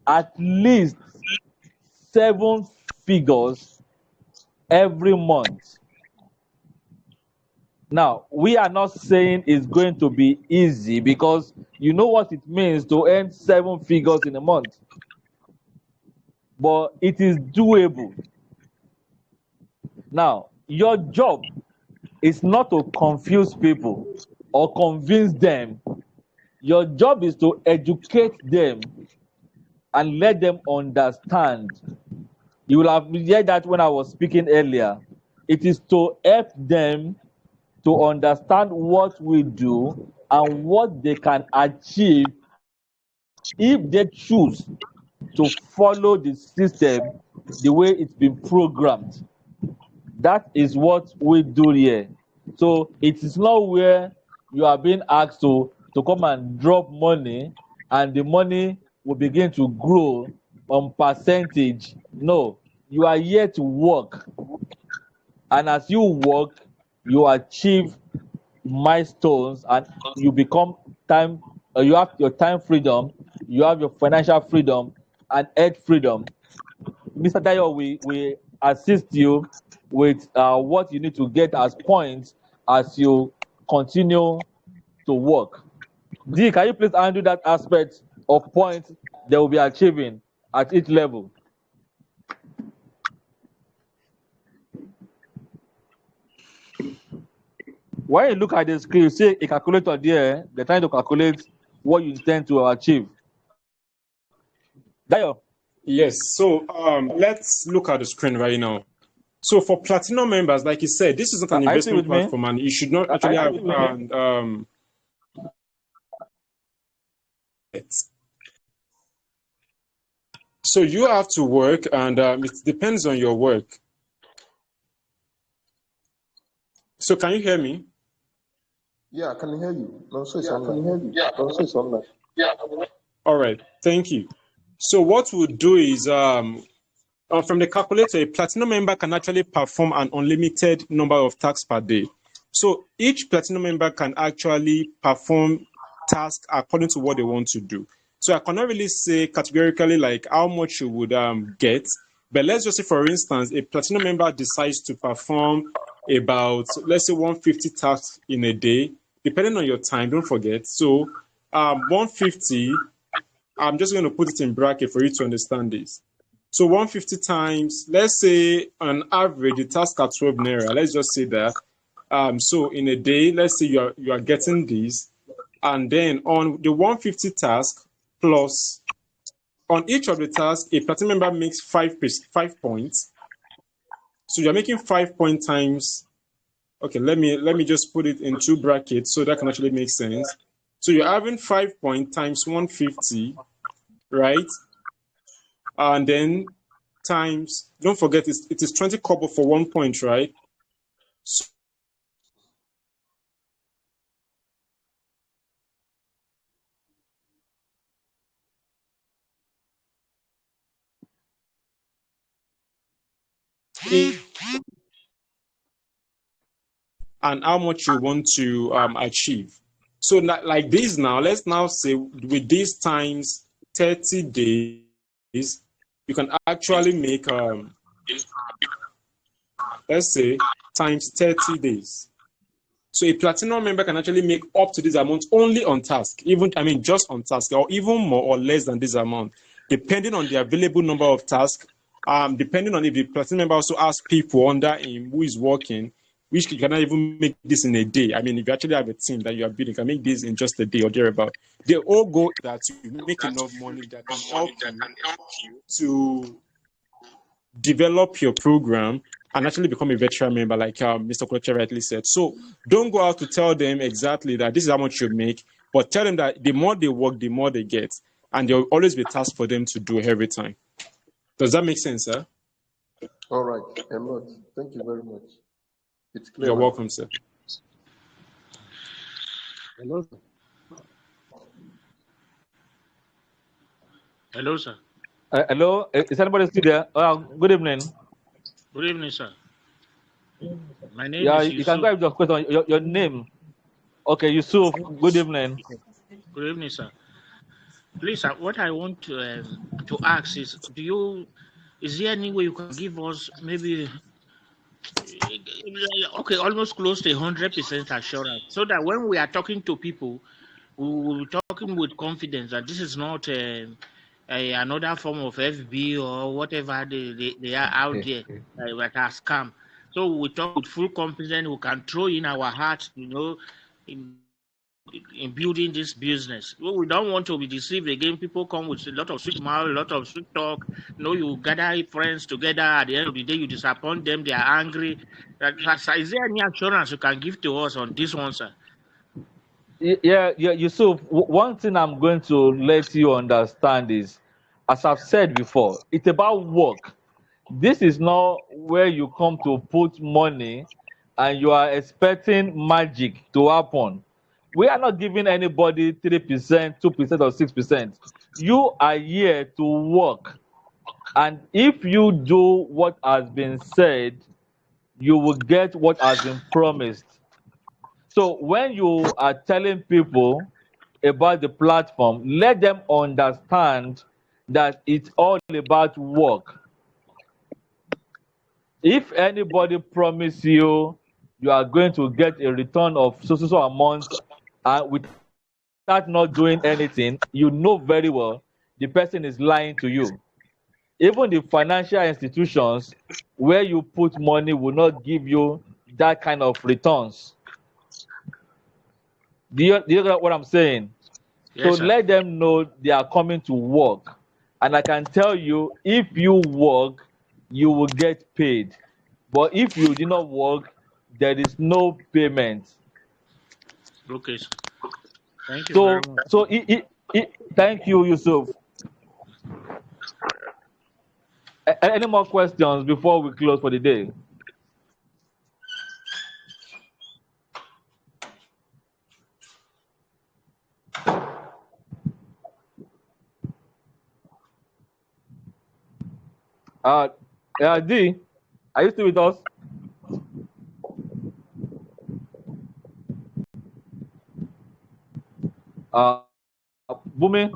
at least 7 figures every month. Now, we are not saying it's going to be easy, because you know what it means to earn 7 figures in a month. But it is doable. Now, your job is not to confuse people or convince them. Your job is to educate them and let them understand. You will have heard that when I was speaking earlier. It is to help them to understand what we do and what they can achieve if they choose to follow the system the way it's been programmed. That is what we do here. So it is not where you are being asked to come and drop money and the money will begin to grow on percentage. No, you are here to work, and as you work, you achieve milestones and you become time. You have your time freedom, you have your financial freedom and health freedom. Mr. Dayo, we assist you with what you need to get as points as you continue to work. D, can you please handle that aspect of points they will be achieving at each level? When you look at the screen, you see a calculator there. They're trying to calculate what you intend to achieve. Dayo. Yes. So let's look at the screen right now. So for platinum members, like you said, this is not an Are you still investment with me? platform, and you should not actually have it. So you have to work, and it depends on your work. So can you hear me? Yeah, I can hear you. No, so it's online. Yeah, no, so it's online. All right. Thank you. So what we'll do is from the calculator, a platinum member can actually perform an unlimited number of tasks per day. So each platinum member can actually perform tasks according to what they want to do. So I cannot really say categorically like how much you would get, but let's just say, for instance, a platinum member decides to perform about, let's say, 150 tasks in a day, depending on your time. Don't forget. So 150. I'm just going to put it in bracket for you to understand this. So 150 times, let's say on average, the task at 12 naira. Let's just say that. So in a day, let's say you are getting this, and then on the 150 task plus on each of the tasks, a platinum member makes 5 points. So you're making 5 point times. Okay, let me just put it in two brackets so that can actually make sense. So you're having 5 point times 150, right? And then times, don't forget, it is 20 kobo for 1 point, right? So and how much you want to achieve. So like this now, let's now say with these times 30 days, you can actually make, let's say, times 30 days. So a platinum member can actually make up to this amount only on task, just on task, or even more or less than this amount, depending on the available number of tasks, depending on if the platinum member also has people under him who is working, which you cannot even make this in a day. I mean, if you actually have a team that you are building, you can make this in just a day or thereabout. They all go that you make enough money that can help you to develop your program and actually become a veteran member, like Mr. Koche rightly said. So don't go out to tell them exactly that this is how much you make, but tell them that the more they work, the more they get. And there will always be tasks for them to do every time. Does that make sense, sir? All right, a lot. Thank you very much. It's clear. You're welcome, sir. Hello, sir. Hello, sir. Hello, is anybody still there? Good evening. Good evening, sir. My name Yeah, is you can Yusuf. go ahead with your question. Your name. Okay, Yusuf. Good evening. Good evening, sir. Please, sir, what I want to ask is, is there any way you can give us maybe, okay, almost close to 100% assurance, so that when we are talking to people, we will be talking with confidence that this is not another form of FB or whatever they are out there that are scam. So we talk with full confidence. We can throw in our heart, in building this business. We don't want to be deceived again. People come with a lot of sweet mouth, a lot of sweet talk. You gather friends together. At the end of the day, you disappoint them. They are angry. Is there any assurance you can give to us on this one, sir? Yeah, Yusuf. One thing I'm going to let you understand is, as I've said before, it's about work. This is not where you come to put money and you are expecting magic to happen. We are not giving anybody 3%, 2%, or 6%. You are here to work. And if you do what has been said, you will get what has been promised. So when you are telling people about the platform, let them understand that it's all about work. If anybody promise you you are going to get a return of so amount without start not doing anything, you know very well the person is lying to you. Even the financial institutions where you put money will not give you that kind of returns. Do you get what I'm saying? So Yes, sir. let them know they are coming to work. And I can tell you, if you work, you will get paid. But if you do not work, there is no payment. Okay, sir. Thank you very So, much. thank you, Yusuf. Any more questions before we close for the day? Uh, D, are you still with us? Bumi,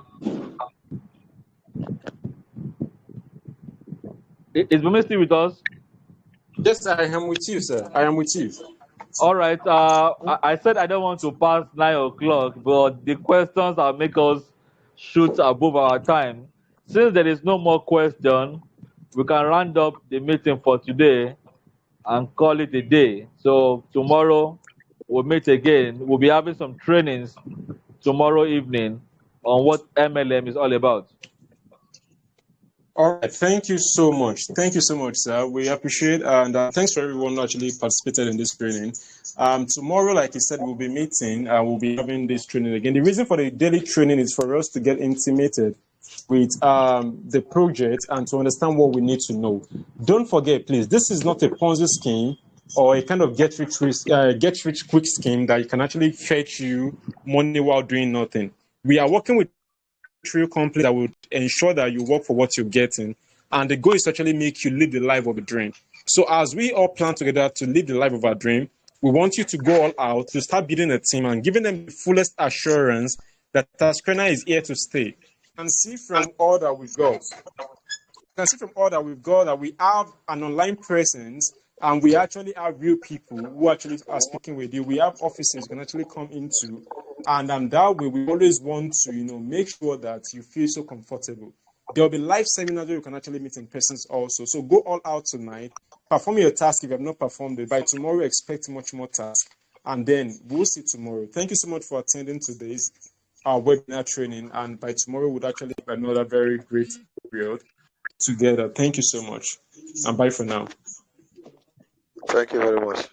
is Bumi still with us? Yes, I am with you, sir. I am with you. All right. I said I don't want to pass 9 o'clock, but the questions will make us shoot above our time. Since there is no more question, we can round up the meeting for today and call it a day. So tomorrow we'll meet again. We'll be having some trainings tomorrow evening on what MLM is all about. All right. Thank you so much. Thank you so much, sir. We appreciate and thanks for everyone who actually participated in this training. Tomorrow, like you said, we'll be meeting. We'll be having this training again. The reason for the daily training is for us to get intimated with the project and to understand what we need to know. Don't forget, please, this is not a Ponzi scheme or a kind of get rich quick scheme that you can actually fetch you money while doing nothing. We are working with real company that would ensure that you work for what you're getting, and the goal is to actually make you live the life of a dream. So as we all plan together to live the life of our dream, we want you to go all out to start building a team and giving them the fullest assurance that Taskrena is here to stay. And see from all that we've got. You can see from all that we've got that we have an online presence and we actually have real people who actually are speaking with you. We have offices you can actually come into, and that way we always want to, make sure that you feel so comfortable. There will be live seminars where you can actually meet in person also. So go all out tonight, perform your task if you have not performed it. By tomorrow, expect much more tasks, and then we'll see tomorrow. Thank you so much for attending today's webinar training, and by tomorrow we'll actually have another very great period together. Thank you so much, and bye for now. Thank you very much.